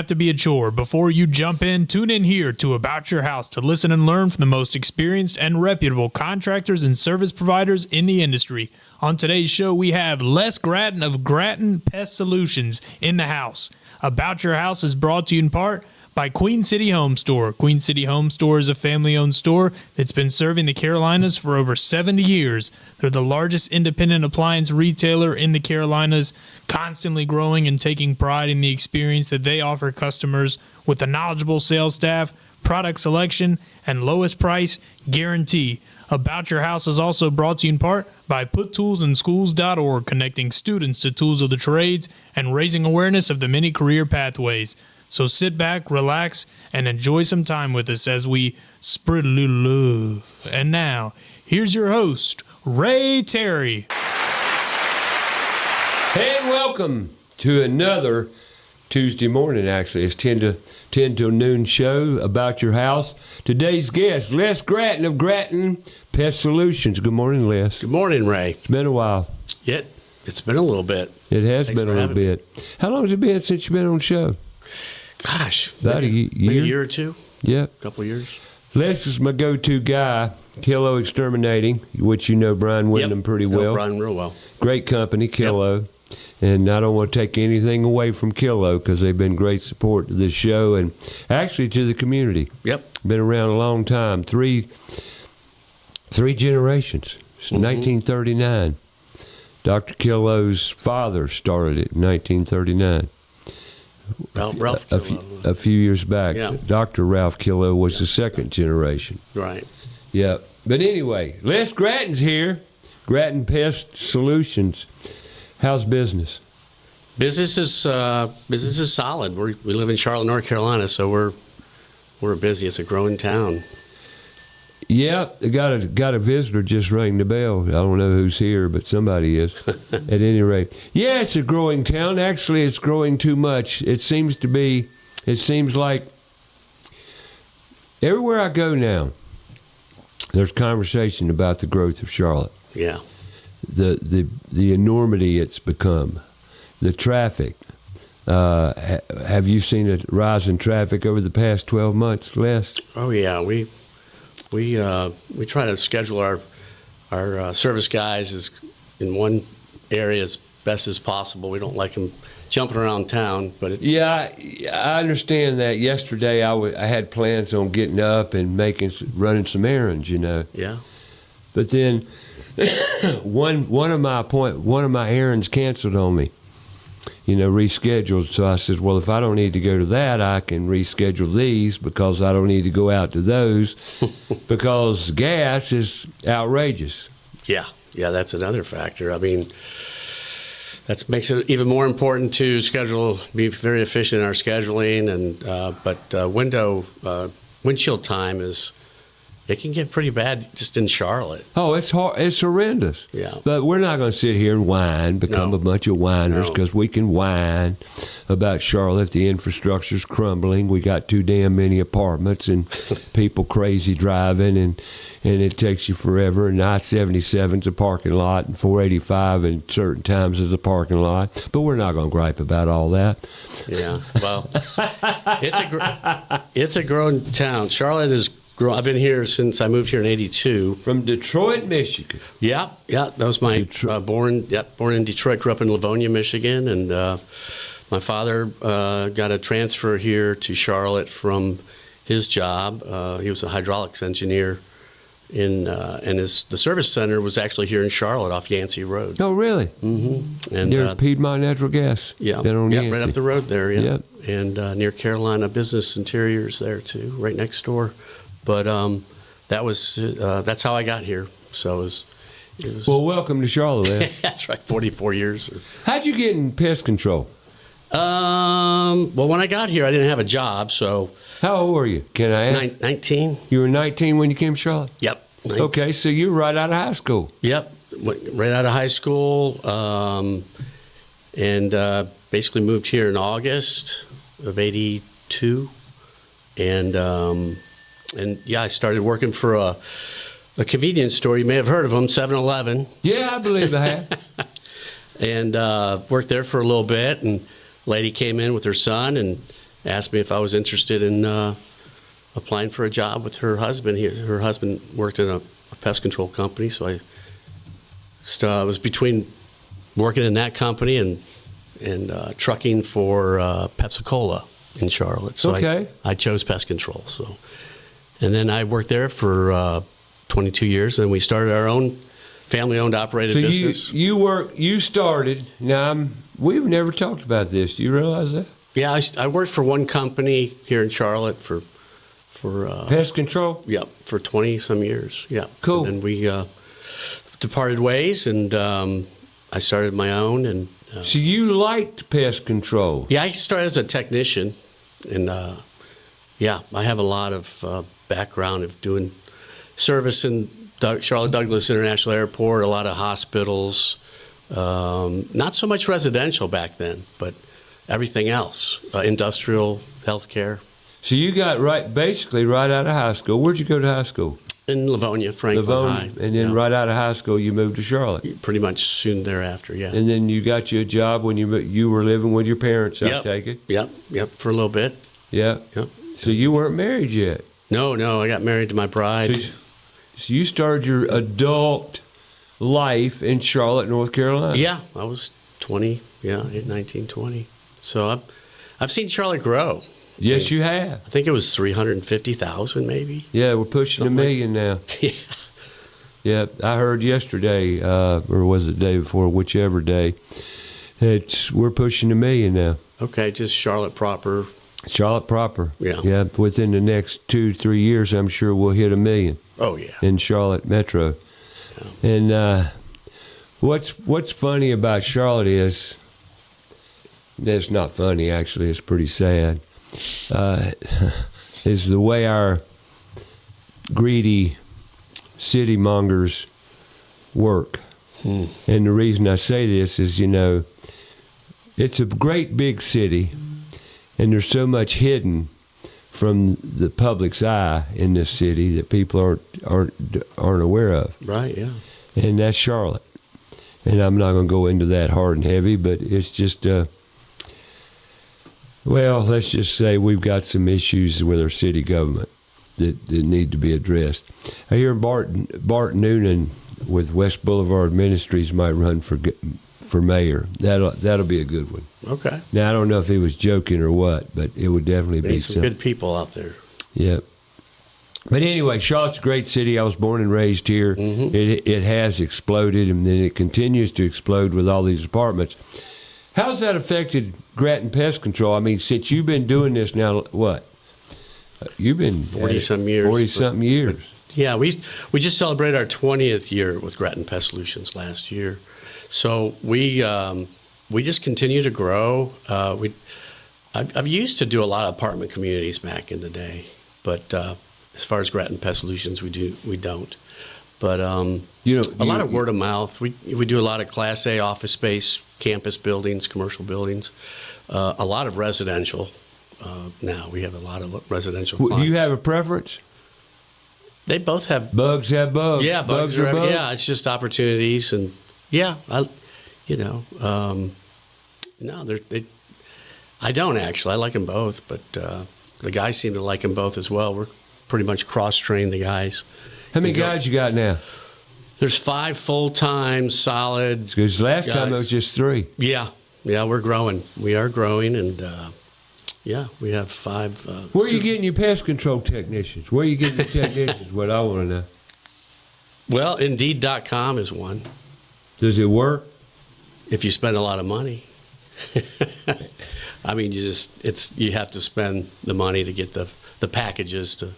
have to be a chore. Before you jump in, tune in here to About Your House to listen and learn from the most experienced and reputable contractors and service providers in the industry. On today's show, we have Les Grattan of Grattan Pest Solutions in the house. About Your House is brought to you in part by Queen City Home Store. Queen City Home Store is a family-owned store that's been serving the Carolinas for over 70 years. They're the largest independent appliance retailer in the Carolinas, constantly growing and taking pride in the experience that they offer customers with a knowledgeable sales staff, product selection, and lowest price guarantee. About Your House is also brought to you in part by PutToolsInSchools.org, connecting students to tools of the trades and raising awareness of the many career pathways. So sit back, relax, and enjoy some time with us as we spread a little love. And now, here's your host, Ray Terry. And welcome to another Tuesday morning, actually. It's 10 till noon show, About Your House. Today's guest, Les Grattan of Grattan Pest Solutions. Good morning, Les. Good morning, Ray. It's been a while. It's been a little bit. It has Thanks been a little bit. How long has it been since you've been on the show? Gosh. About a year? A year or two. Yeah. A couple of years. Les is my go-to guy, Kilo Exterminating, which you know Brian Wyndham pretty well. Know Brian real well. Great company, Kilo. Yep. And I don't want to take anything away from Kilo because they've been great support to this show and actually to the community. Yep. Been around a long time. Three generations. Since 1939. Dr. Kilo's father started it in 1939. Ralph Kilo. A few years back. Yeah. Dr. Ralph Kilo was the second generation. Right. Yeah. But anyway, Les Grattan's here. Grattan Pest Solutions. How's business? Business is solid. We live in Charlotte, North Carolina, so we're busy. It's a growing town. Yeah, got a visitor just rang the bell. I don't know who's here, but somebody is. At any rate, yeah, it's a growing town. Actually, it's growing too much. It seems like everywhere I go now, there's conversation about the growth of Charlotte. Yeah. The enormity it's become, the traffic. Have you seen a rise in traffic over the past 12 months, Les? Oh yeah, we try to schedule our service guys in one area as best as possible. We don't like them jumping around town, but yeah, I understand that. Yesterday, I had plans on getting up and running some errands, you know. Yeah. But then one of my errands canceled on me. You know, rescheduled. So I said, well, if I don't need to go to that, I can reschedule these because I don't need to go out to those because gas is outrageous. Yeah, that's another factor. I mean, that makes it even more important to be very efficient in our scheduling. And windshield time it can get pretty bad just in Charlotte. Oh, it's horrendous. Yeah. But we're not going to sit here and become a bunch of whiners because we can whine about Charlotte. The infrastructure's crumbling. We got too damn many apartments and people crazy driving and it takes you forever. And I-77's a parking lot and 485 and certain times is a parking lot. But we're not going to gripe about all that. Yeah. Well, it's a growing town. Charlotte is I've been here since I moved here in '82. From Detroit, Michigan. Yeah. That was my born in Detroit. Grew up in Livonia, Michigan, and my father got a transfer here to Charlotte from his job. He was a hydraulics engineer, and the service center was actually here in Charlotte off Yancey Road. Oh, really? Mm-hmm. And near Piedmont Natural Gas. Yeah. Right up the road there. Yeah. Yep. And near Carolina Business Interiors there too, right next door. But that's how I got here. So it was. Well, welcome to Charlotte, man. That's right, 44 years. How'd you get in pest control? Well, when I got here, I didn't have a job, so. How old were you? Can I ask? 19. You were 19 when you came to Charlotte? Yep. 19. Okay, so you were right out of high school. Yep, right out of high school, and basically moved here in August of '82, and yeah, I started working for a convenience store. You may have heard of them, 7-Eleven. Yeah, I believe I have. And worked there for a little bit, and a lady came in with her son, and asked me if I was interested in applying for a job with her husband. Her husband worked in a pest control company, so I was between working in that company and trucking for Pepsi-Cola in Charlotte. So Okay. I chose pest control. So, and then I worked there for 22 years, and we started our own family-owned operated So business. you started. Now we've never talked about this. Do you realize that? Yeah, I worked for one company here in Charlotte for Pest control. yeah, for 20 some years. Yeah, Cool. And then we departed ways, and I started my own. And So you liked pest control. yeah, I started as a technician, and yeah, I have a lot of background of doing service in Charlotte Douglas International Airport, a lot of hospitals, not so much residential back then, but everything else, industrial, healthcare. So you got basically right out of high school. Where'd you go to high school? In Livonia, Franklin Livonia. High. And then Yeah. right out of high school, you moved to Charlotte. Pretty much soon thereafter, yeah. And then you got you a job when you were living with your parents, I Yep. take it. Yep, for a little bit. Yeah. Yep. So you weren't married yet. No, I got married to my bride. So you started your adult life in Charlotte, North Carolina. Yeah, I was 20, 19, 20. So I've seen Charlotte grow. Yes, you have. I think it was 350,000 maybe. Yeah, we're pushing Something a million now. Yeah. Yeah, I heard yesterday, or was it the day before, whichever day, we're pushing a million now. Okay, just Charlotte proper. Charlotte proper. Yeah. Yeah, within the next 2-3 years, I'm sure we'll hit a million Oh, yeah. in Charlotte Metro. And what's funny about Charlotte is, it's not funny actually, it's pretty sad, is the way our greedy city mongers work. And the reason I say this is, it's a great big city, and there's so much hidden from the public's eye in this city that people aren't aware of. Right, yeah. And that's Charlotte. And I'm not going to go into that hard and heavy, but it's just, well, let's just say we've got some issues with our city government that need to be addressed. I hear Bart Noonan with West Boulevard Ministries might run for mayor. That'll be a good one. Okay. Now, I don't know if he was joking or what, but it would definitely be There's some something. good people out there. Yep. But anyway, Charlotte's a great city. I was born and raised here. Mm-hmm. It has exploded, and then it continues to explode with all these apartments. How's that affected Grattan Pest Control? I mean, since you've been doing this now, what? You've been 40-some years. 40-something years. Yeah, we just celebrated our 20th year with Grattan Pest Solutions last year. So we just continue to grow. I've used to do a lot of apartment communities back in the day, but as far as Grattan Pest Solutions, we don't. But a lot of word of mouth. We do a lot of Class A office space, campus buildings, commercial buildings, a lot of residential. Now we have a lot of residential. Do clients. you have a preference? They both have. Bugs have bugs. Yeah, bugs are are. bugs. Yeah, it's just opportunities, and yeah, no, I don't actually. I like them both, but the guys seem to like them both as well. We're pretty much cross-trained the guys. How many guys you got now? There's 5 full-time solid. Because last time it guys. was just 3. Yeah, we're growing. We are growing, and yeah, we have 5. Where are you getting your pest control technicians? Where are you getting your technicians? What I want to know. Well, Indeed.com is one. Does it work? If you spend a lot of money. I mean, you have to spend the money to get the packages, to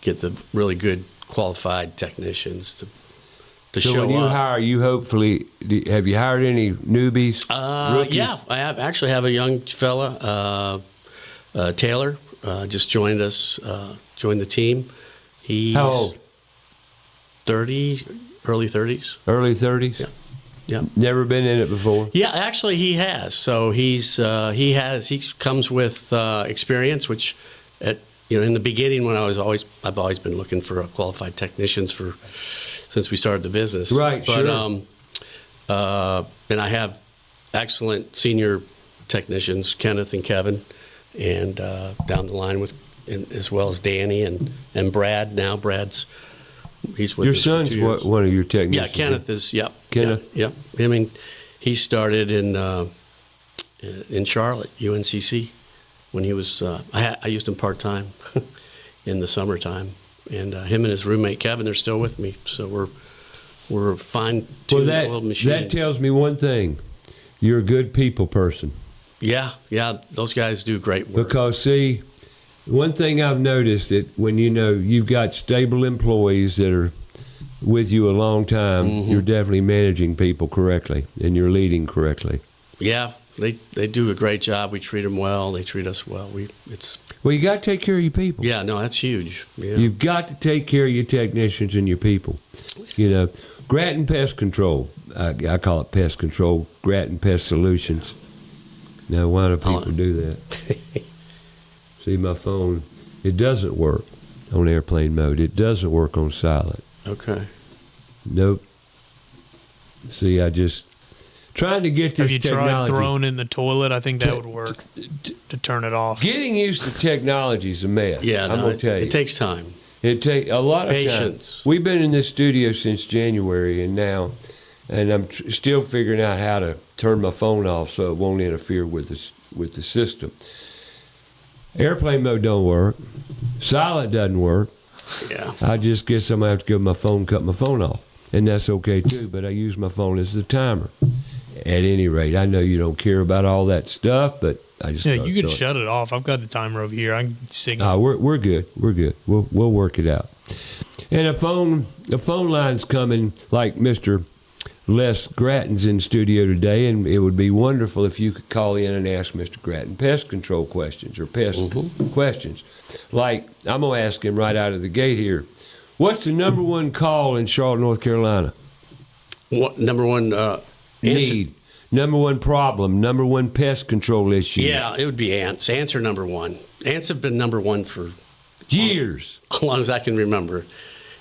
get the really good qualified technicians to So show when you up. hire, have you hired any newbies? Rookies? Yeah, I actually have a young fella, Taylor, just joined us, joined the team. He's How old? 30, early 30s. Early 30s? Yeah. Yeah. Never been in it before? Yeah, actually, he has. So he comes with experience, which, in the beginning when I've always been looking for qualified technicians since we started the business. Right, but, sure. And I have excellent senior technicians, Kenneth and Kevin, and down the line with, as well as Danny and Brad. Now he's with Your us for son's 2 years. one of your technicians. Yeah, Kenneth is. Yep. Kenneth? Yep. I mean, he started in Charlotte, UNCC, when he was. I used him part-time in the summertime, and him and his roommate Kevin are still with me. So we're fine. Well, old machine. that tells me one thing: you're a good people person. Yeah, those guys do great work. Because see, one thing I've noticed that when you've got stable employees that are with you a long time, you're definitely managing people correctly and you're leading correctly. Yeah, they do a great job. We treat them well. They treat us well. Well, you got to take care of your people. Yeah, no, that's huge. Yeah. You've got to take care of your technicians and your people. Grattan Pest Control. I call it Pest Control. Grattan Pest Solutions. Now, why do people do that? See, my phone, it doesn't work on airplane mode. It doesn't work on silent. Okay. Nope. See, I just trying to get this Have you technology. tried throwing in the toilet? I think that would work to turn it off. Getting used to technology is a mess. Yeah, I'm gonna tell you. it takes time. It takes a lot of Patience. time. We've been in this studio since January, and I'm still figuring out how to turn my phone off so it won't interfere with the system. Airplane mode don't work. Silent doesn't work. Yeah. I just guess I'm gonna have to cut my phone off, and that's okay too. But I use my phone as the timer. At any rate, I know you don't care about all that stuff, but I just You could shut it off. I've got the timer over here. I can sing. We're good. We're good. We'll work it out. And a phone line's coming, like Mr. Les Grattan's in studio today, and it would be wonderful if you could call in and ask Mr. Grattan pest control questions or pest questions. Like, I'm going to ask him right out of the gate here. What's the number one call in Charlotte, North Carolina? What number one Need. Number one problem. Number one pest control issue. Yeah, it would be ants. Ants are number one. Ants have been number one for years. as long as I can remember.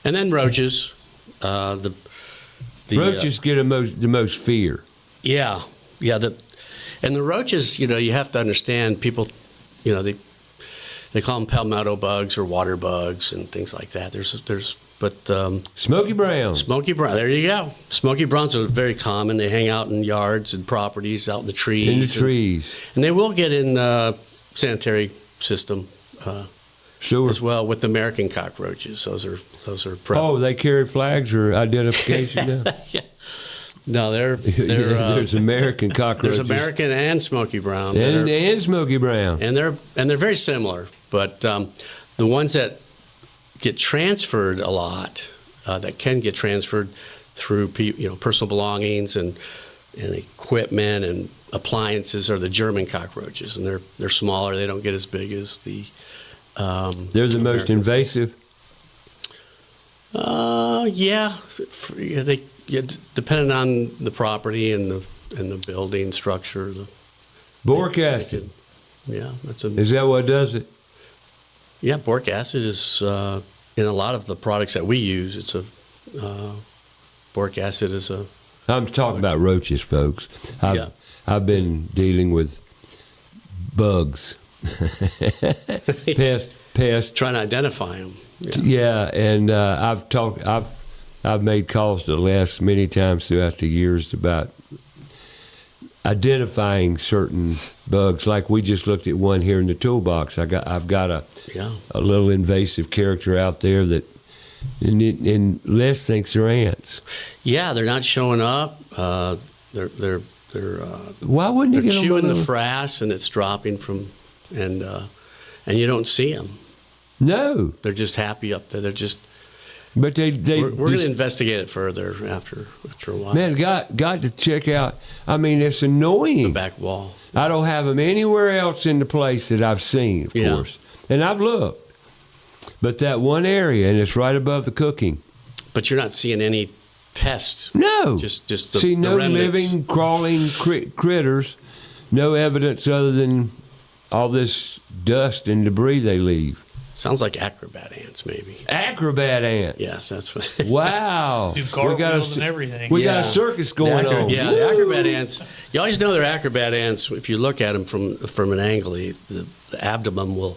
And then roaches. Roaches get the most fear. Yeah. And the roaches, you have to understand, people, they call them palmetto bugs or water bugs and things like that. Smoky brown. Smoky brown. There you go. Smoky browns are very common. They hang out in yards and properties, out in the trees. In the trees. And they will get in sanitary system Sure. as well with American cockroaches. Those are Oh, they carry flags or identification now? Yeah. No, they're there's American cockroaches. there's American and Smoky Brown. and Smoky Brown. And they're very similar, but the ones that get transferred a lot, that can get transferred through personal belongings and equipment and appliances, are the German cockroaches, and they're smaller. They don't get as big as the. They're the most invasive. Yeah, depending on the property and the building structure. Boric acid. Yeah, Is that what does it? Yeah, boric acid is in a lot of the products that we use. It's boric acid is a. I'm talking about roaches, folks. I've been dealing with bugs, pest. Trying to identify them. Yeah, and I've made calls to Les many times throughout the years about identifying certain bugs. Like we just looked at one here in the toolbox. I've got a little invasive character out there that, and Les thinks they're ants. Yeah, they're not showing up. They're why wouldn't they're you get chewing them? the frass and it's dropping from, and you don't see them. No, They're just happy up there. They're just. but We're going to investigate it further after a while. Man, got to check out. I mean, it's annoying. The back wall. I don't have them anywhere else in the place that I've seen, of course, and I've looked. But that one area, and it's right above the cooking. But you're not seeing any pests. No, Just see the no remnants. living, crawling critters. No evidence other than all this dust and debris they leave. Sounds like acrobat ants, maybe. Acrobat ant. Yes, that's what. Wow. Do cartwheels and everything. We got a circus going on. Yeah, the acrobat ants. You always know they're acrobat ants if you look at them from an angle. The abdomen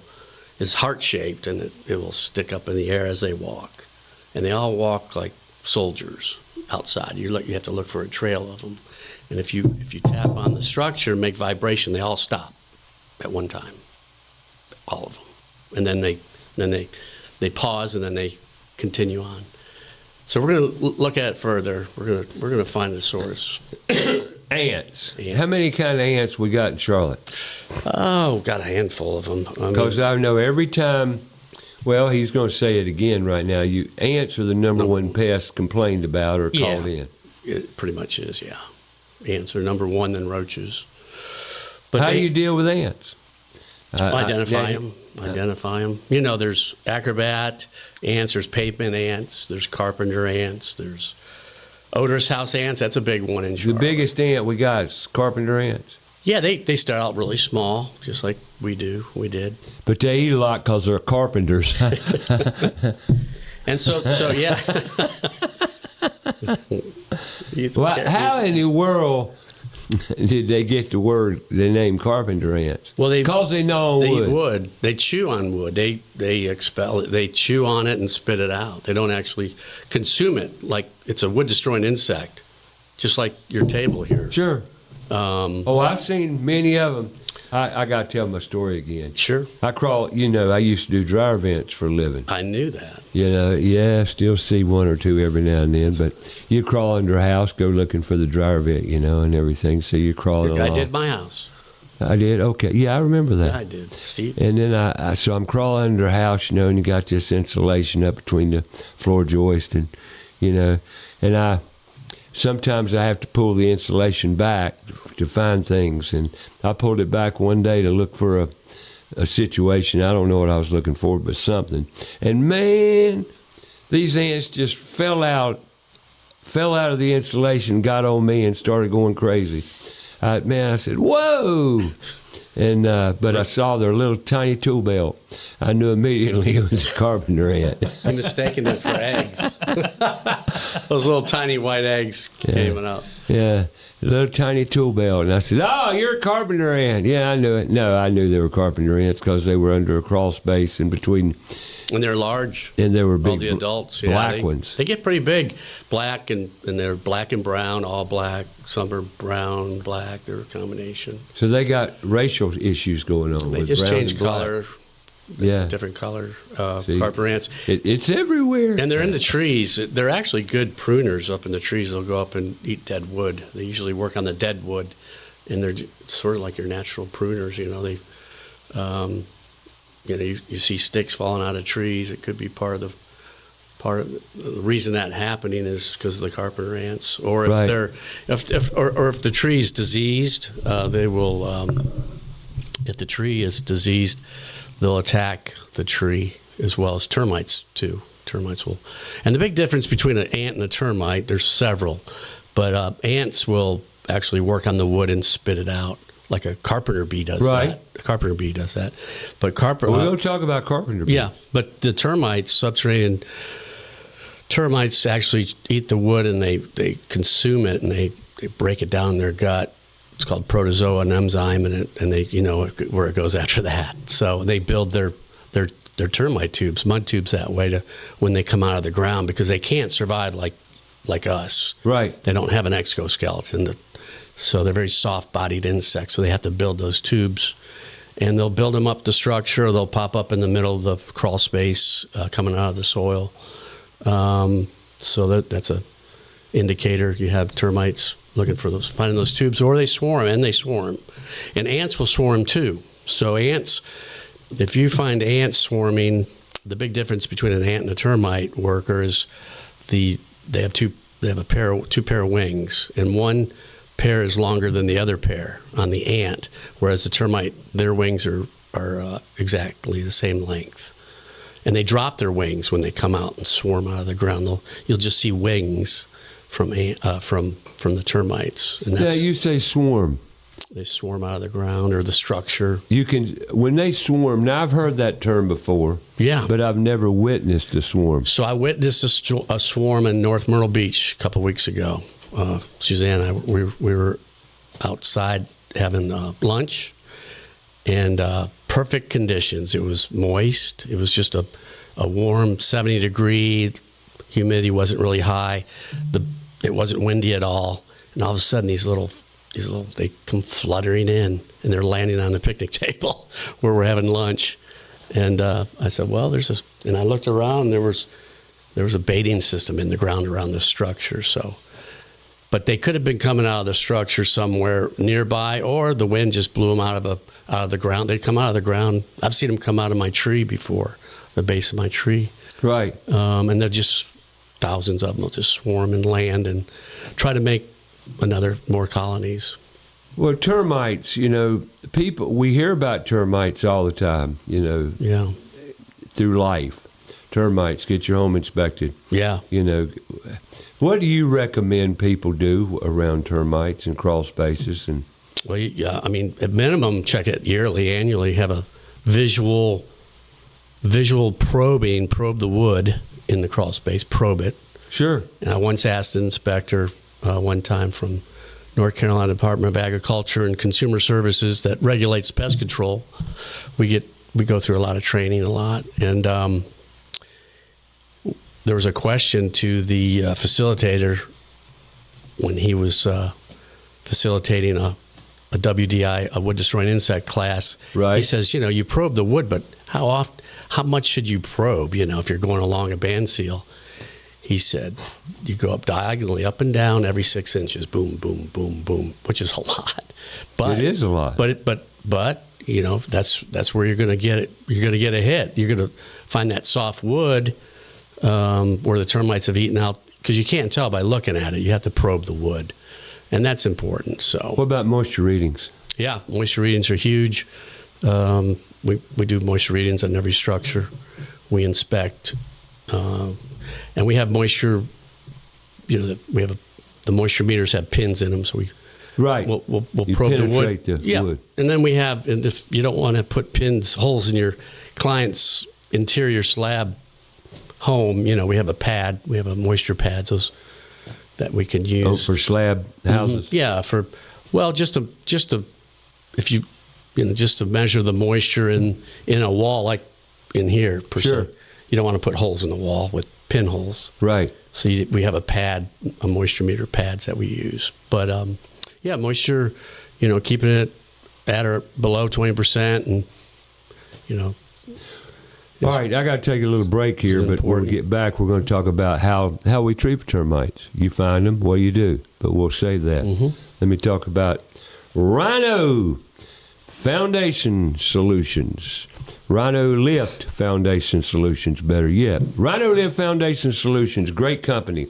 is heart-shaped, and it will stick up in the air as they walk. And they all walk like soldiers outside. You have to look for a trail of them. And if you tap on the structure and make vibration, they all stop at one time. All of them. And then they pause, and then they continue on. So we're going to look at it further. We're going to find the source. Ants. How many kind of ants we got in Charlotte? Oh, got a handful of them. Because I know every time. Well, he's going to say it again right now. Ants are the number one pest complained about or called in. It pretty much is. Yeah, ants are number one, then roaches. But how do you deal with ants? Identify them. You know, there's acrobat ants, there's pavement ants, there's carpenter ants, there's odorous house ants. That's a big one in Charlotte. The biggest ant we got is carpenter ants. Yeah, they start out really small, just like we did. But they eat a lot because they're carpenters. And so yeah. Well, how in the world did they get the name carpenter ants? Well, because they gnaw on wood. Eat wood. They chew on wood. They expel it. They chew on it and spit it out. They don't actually consume it like it's a wood destroying insect, just like your table here. Sure. I've seen many of them. I got to tell my story again. Sure. I used to do dryer vents for a living. I knew that. I still see one or two every now and then, but you crawl under a house, go looking for the dryer vent, and everything. So you crawl along. I did my house. I did? Okay. Yeah, I remember that. Yeah, I did, Steve. And then so I'm crawling under a house, and you got this insulation up between the floor joist and, and sometimes I have to pull the insulation back to find things. And I pulled it back one day to look for a situation. I don't know what I was looking for, but something. And man, these ants just fell out of the insulation, got on me, and started going crazy. I said, whoa! And but I saw their little tiny tool belt. I knew immediately it was a carpenter ant. I mistaken it for eggs. Those little tiny white eggs came out. Yeah, a little tiny tool belt. And I said, oh, you're a carpenter ant. Yeah, I knew it. No, I knew they were carpenter ants because they were under a crawl space in between. And they're large. And they were big. All the adults. Black ones. They get pretty big. Black, and they're black and brown, all black. Some are brown, black. They're a combination. So they got racial issues going on. They with just brown change and black. color. Yeah. Different color. Carpenter ants. It's everywhere. And they're in the trees. They're actually good pruners up in the trees. They'll go up and eat dead wood. They usually work on the dead wood. And they're sort of like your natural pruners, They, you see sticks falling out of trees. It could be part of the reason that happening is because of the carpenter ants, or if right. if the tree is diseased, they will. If the tree is diseased, they'll attack the tree as well as termites too. Termites will, and the big difference between an ant and a termite, there's several, but ants will actually work on the wood and spit it out. Like a carpenter bee does that. A carpenter bee does that. But we'll talk about carpenter bee. Yeah, but the termites, subterranean termites actually eat the wood and they consume it and they break it down in their gut. It's called protozoa, an enzyme, and they where it goes after that. So they build their termite tubes, mud tubes that way to when they come out of the ground because they can't survive like us. Right. They don't have an exoskeleton. So they're very soft-bodied insects, so they have to build those tubes. And they'll build them up the structure. They'll pop up in the middle of the crawl space coming out of the soil. So that's a indicator. You have termites looking for those, finding those tubes, or they swarm, and they swarm. And ants will swarm too. So ants, if you find ants swarming, the big difference between an ant and a termite worker is they have two pair of wings, and one pair is longer than the other pair on the ant, whereas the termite, their wings are exactly the same length. And they drop their wings when they come out and swarm out of the ground. You'll just see wings from the termites. And you say swarm. They swarm out of the ground or the structure. You can, when they swarm, now I've heard that term before. Yeah. But I've never witnessed a swarm. So I witnessed a swarm in North Myrtle Beach a couple weeks ago. Suzanne and I, we were outside having lunch, and perfect conditions. It was moist. It was just a warm 70-degree. Humidity wasn't really high. It wasn't windy at all. And all of a sudden, these little, they come fluttering in, and they're landing on the picnic table where we're having lunch. And I said, well, and I looked around, and there was a baiting system in the ground around the structure. So, but they could have been coming out of the structure somewhere nearby, or the wind just blew them out of the ground. They come out of the ground. I've seen them come out of my tree before, the base of my tree. Right. And they're just thousands of them will just swarm and land and try to make more colonies. Well, termites, we hear about termites all the time, Yeah. through life. Termites, get your home inspected. Yeah. What do you recommend people do around termites and crawl spaces? And Well, yeah, I mean, at minimum, check it yearly, annually, have a visual probing, probe the wood in the crawl space, probe it. Sure. And I once asked an inspector one time from North Carolina Department of Agriculture and Consumer Services that regulates pest control. We go through a lot of training, and there was a question to the facilitator when he was facilitating a WDI, a wood destroying insect class. Right. He says, you probe the wood, but how much should you probe? If you're going along a band seal. He said, you go up diagonally, up and down every 6 inches, boom, boom, boom, boom, which is a lot. But it is a lot. But that's where you're going to get it. You're going to get a hit. You're going to find that soft wood where the termites have eaten out, because you can't tell by looking at it. You have to probe the wood, and that's important. So, what about moisture readings? Yeah, moisture readings are huge. We do moisture readings on every structure. We inspect. And we have moisture, the moisture meters have pins in them, so we'll probe the wood. Wood. And then and if you don't want to put holes in your client's interior slab home, we have a pad, we have a moisture pads that we can use. Oh, for slab houses? Mm-hmm. Yeah, just to measure the moisture in a wall, like in here, per se. You don't want to put holes in the wall with pinholes. Right. So we have a moisture meter pads that we use. But moisture, keeping it at or below 20%, and All right, I got to take a little break here, but when we get back, we're going to talk about how we treat for termites. You find them, what do you do? But we'll save that. Mm-hmm. Let me talk about Rhino Foundation Solutions. Rhino Lift Foundation Solutions, better yet. Rhino Lift Foundation Solutions, great company.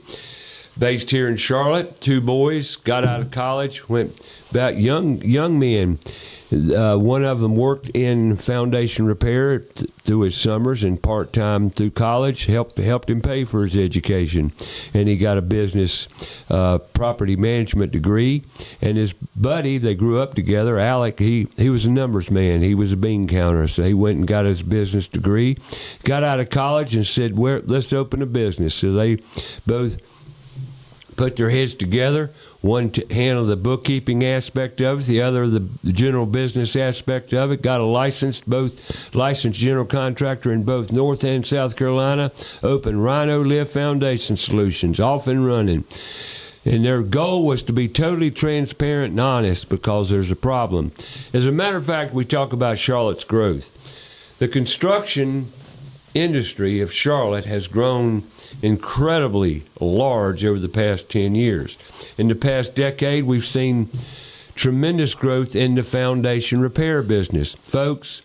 Based here in Charlotte, 2 boys, got out of college, went about young men. One of them worked in foundation repair through his summers and part-time through college, helped him pay for his education. And he got a business property management degree. And his buddy, they grew up together, Alec, he was a numbers man. He was a bean counter. So he went and got his business degree, got out of college and said, let's open a business. So they both put their heads together. One to handle the bookkeeping aspect of it, the other the general business aspect of it. Got a licensed general contractor in both North and South Carolina. Opened Rhino Lift Foundation Solutions, off and running. And their goal was to be totally transparent and honest, because there's a problem. As a matter of fact, we talk about Charlotte's growth. The construction industry of Charlotte has grown incredibly large over the past 10 years. In the past decade, we've seen tremendous growth in the foundation repair business. Folks,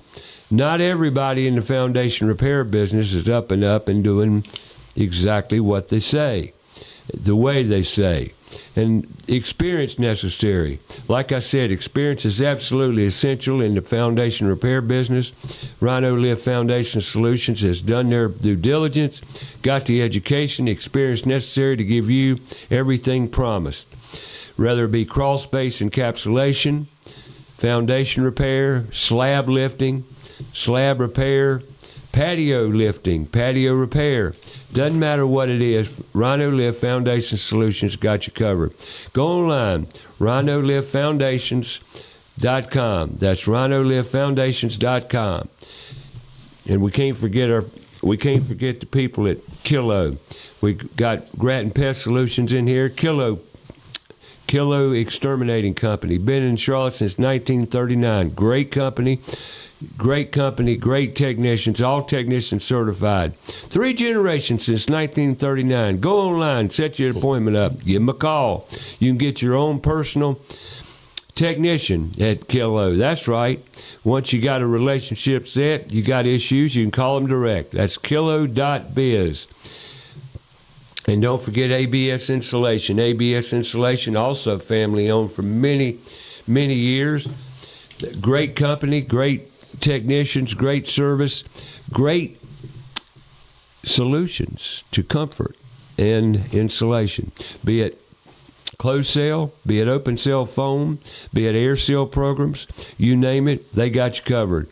not everybody in the foundation repair business is up and doing exactly what they say, the way they say. And experience necessary. Like I said, experience is absolutely essential in the foundation repair business. Rhino Lift Foundation Solutions has done their due diligence, got the education, experience necessary to give you everything promised. Whether it be crawl space encapsulation, foundation repair, slab lifting, slab repair, patio lifting, patio repair. Doesn't matter what it is, Rhino Lift Foundation Solutions got you covered. Go online, rhinoliftfoundations.com. That's rhinoliftfoundations.com. And we can't forget the people at Kilo. We got Grattan Pest Solutions in here. Kilo Exterminating Company. Been in Charlotte since 1939. Great company, great technicians, all technicians certified. 3 generations since 1939. Go online, set your appointment up, give them a call. You can get your own personal technician at Kilo. That's right. Once you got a relationship set, you got issues, you can call them direct. That's kilo.biz. And don't forget ABS Insulation. ABS Insulation, also family owned for many, many years. Great company, great technicians, great service, great solutions to comfort and insulation. Be it closed cell, be it open cell foam, be it air seal programs, you name it, they got you covered.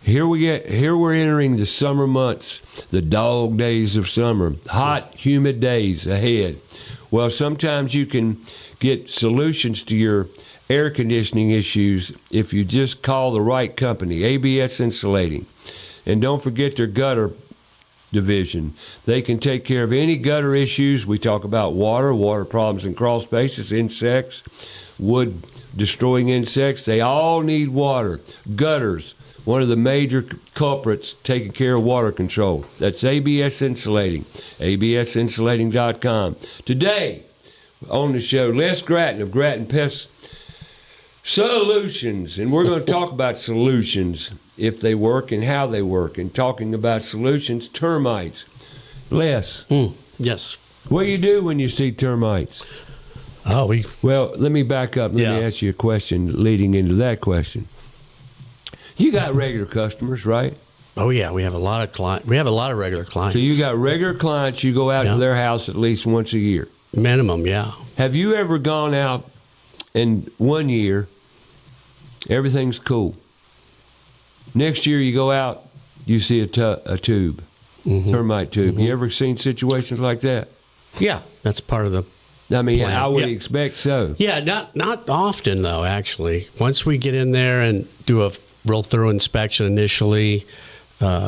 Here we're entering the summer months, the dog days of summer, hot, humid days ahead. Well, sometimes you can get solutions to your air conditioning issues if you just call the right company, ABS Insulating. And don't forget their gutter division. They can take care of any gutter issues. We talk about water problems in crawl spaces, insects, wood destroying insects. They all need water. Gutters, one of the major culprits taking care of water control. That's ABS Insulating, absinsulating.com. Today on the show, Les Grattan of Grattan Pest Solutions, and we're going to talk about solutions, if they work and how they work, and talking about solutions, termites. Les. Yes. What do you do when you see termites? Well, let me back up. Let me ask you a question leading into that question. You got regular customers, right? Oh yeah, we have a lot of clients. We have a lot of regular clients. So you got regular clients. You go out to their house at least once a year. Minimum, yeah. Have you ever gone out and 1 year everything's cool? Next year you go out, you see a tube, termite tube. You ever seen situations like that? Yeah, that's part of the. I mean, plan. I would expect so. Yeah, not often though. Actually, once we get in there and do a real thorough inspection initially,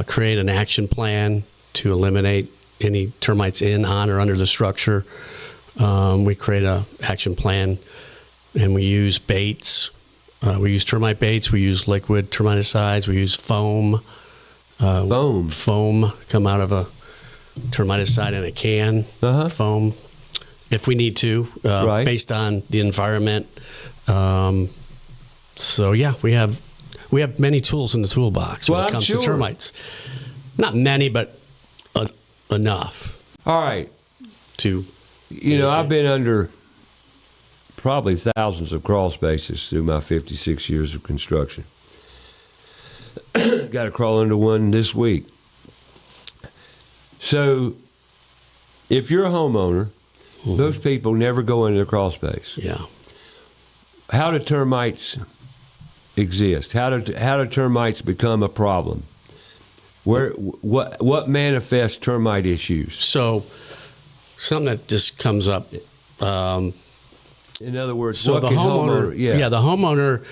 create an action plan to eliminate any termites in, on, or under the structure. We create a action plan, and we use baits. We use termite baits. We use liquid termiticides. We use foam. Foam come out of a termiticide in a can. Foam, if we need to, based on the environment. So yeah, we have many tools in the toolbox when it comes to termites. Not many, but enough. All right. I've been under probably thousands of crawl spaces through my 56 years of construction. Got to crawl into one this week. So if you're a homeowner, those people never go into the crawl space. Yeah. How do termites exist? How do termites become a problem? What manifests termite issues? So something that just comes up. In other words, so the homeowner, the homeowner,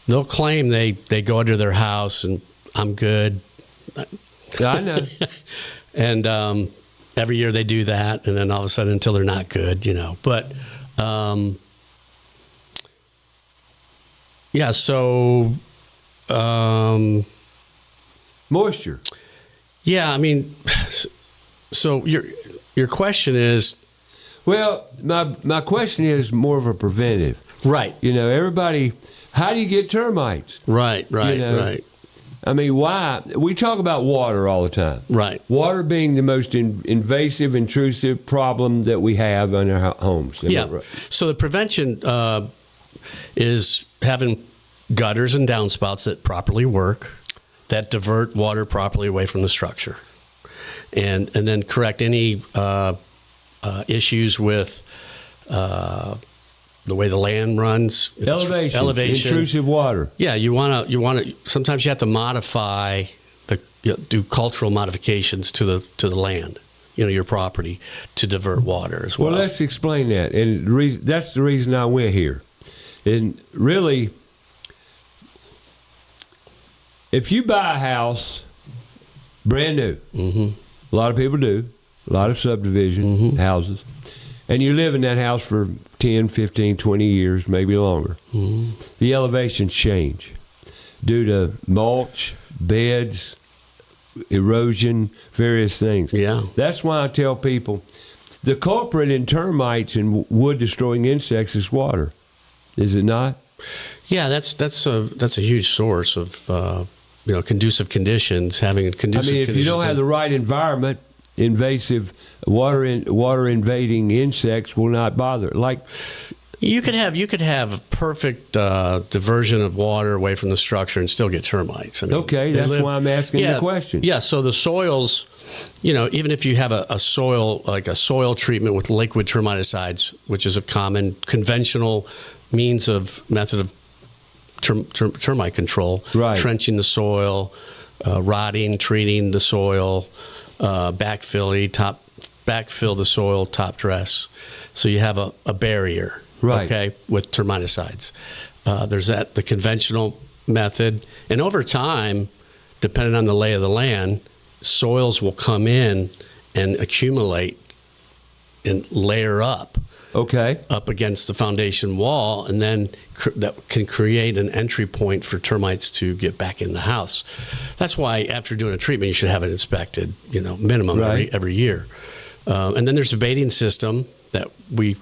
they'll claim they go under their house and I'm good. I know. And every year they do that, and then all of a sudden, until they're not good, But so moisture. Yeah, I mean, so your question is. Well, my question is more of a preventive. Right. Everybody, how do you get termites? Right. I mean, why? We talk about water all the time. Right. Water being the most invasive, intrusive problem that we have in our homes. Yeah. So the prevention is having gutters and downspouts that properly work, that divert water properly away from the structure, and then correct any issues with the way the land runs. Elevation. Intrusive water. Yeah, you want to. Sometimes you have to modify do cultural modifications to the land, your property, to divert water as well. Well, let's explain that, and that's the reason I went here. And really, if you buy a house brand new, a lot of people do, a lot of subdivision houses, and you live in that house for 10, 15, 20 years, maybe longer, the elevations change due to mulch, beds, erosion, various things. Yeah. That's why I tell people the culprit in termites and wood-destroying insects is water. Is it not? Yeah, that's a huge source of conducive conditions. Having conducive. If you don't have the right environment, invasive water invading insects will not bother. Like you could have a perfect diversion of water away from the structure and still get termites. Okay, that's why I'm asking the question. Yeah, so the soils, even if you have a soil, like a soil treatment with liquid termiticides, which is a common conventional method of termite control, right. Trenching the soil, rotting, treating the soil, backfill the soil, top dress. So you have a barrier, right. Okay, with termiticides. There's the conventional method. And over time, depending on the lay of the land, soils will come in and accumulate and layer up. Okay. Up against the foundation wall, and then that can create an entry point for termites to get back in the house. That's why after doing a treatment, you should have it inspected, minimum right. every year. And then there's a baiting system that we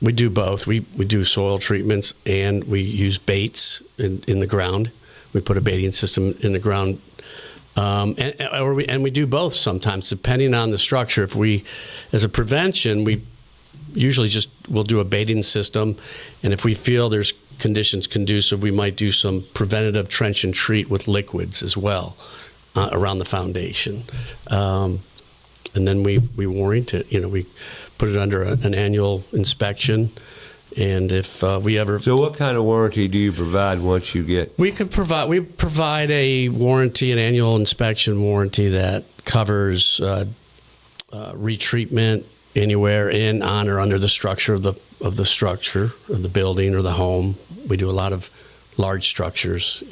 do both. We do soil treatments and we use baits in the ground. We put a baiting system in the ground. And we do both sometimes, depending on the structure. If as a prevention, we usually we'll do a baiting system, and if we feel there's conditions conducive, we might do some preventative trench and treat with liquids as well around the foundation. And then we warrant it. We put it under an annual inspection, and if we ever. So, what kind of warranty do you provide once you get? We provide a warranty, an annual inspection warranty that covers retreatment anywhere in, on, or under the structure of the building or the home. We do a lot of large structures,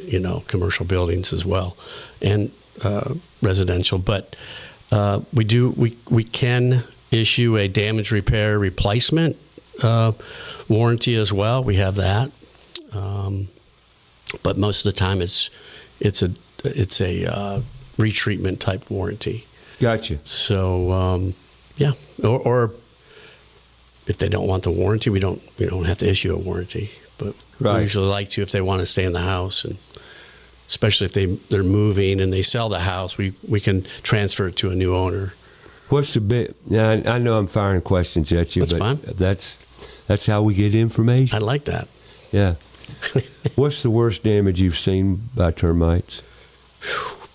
commercial buildings as well, and residential. But we can issue a damage repair replacement warranty as well. We have that, but most of the time it's a retreatment type warranty. Gotcha. So. Yeah, or if they don't want the warranty, we don't have to issue a warranty. But right. We usually like to if they want to stay in the house, and especially if they're moving and they sell the house, we can transfer it to a new owner. What's the bit? Now, I know I'm firing questions at you, that's but fine. That's how we get information. I like that. Yeah. What's the worst damage you've seen by termites?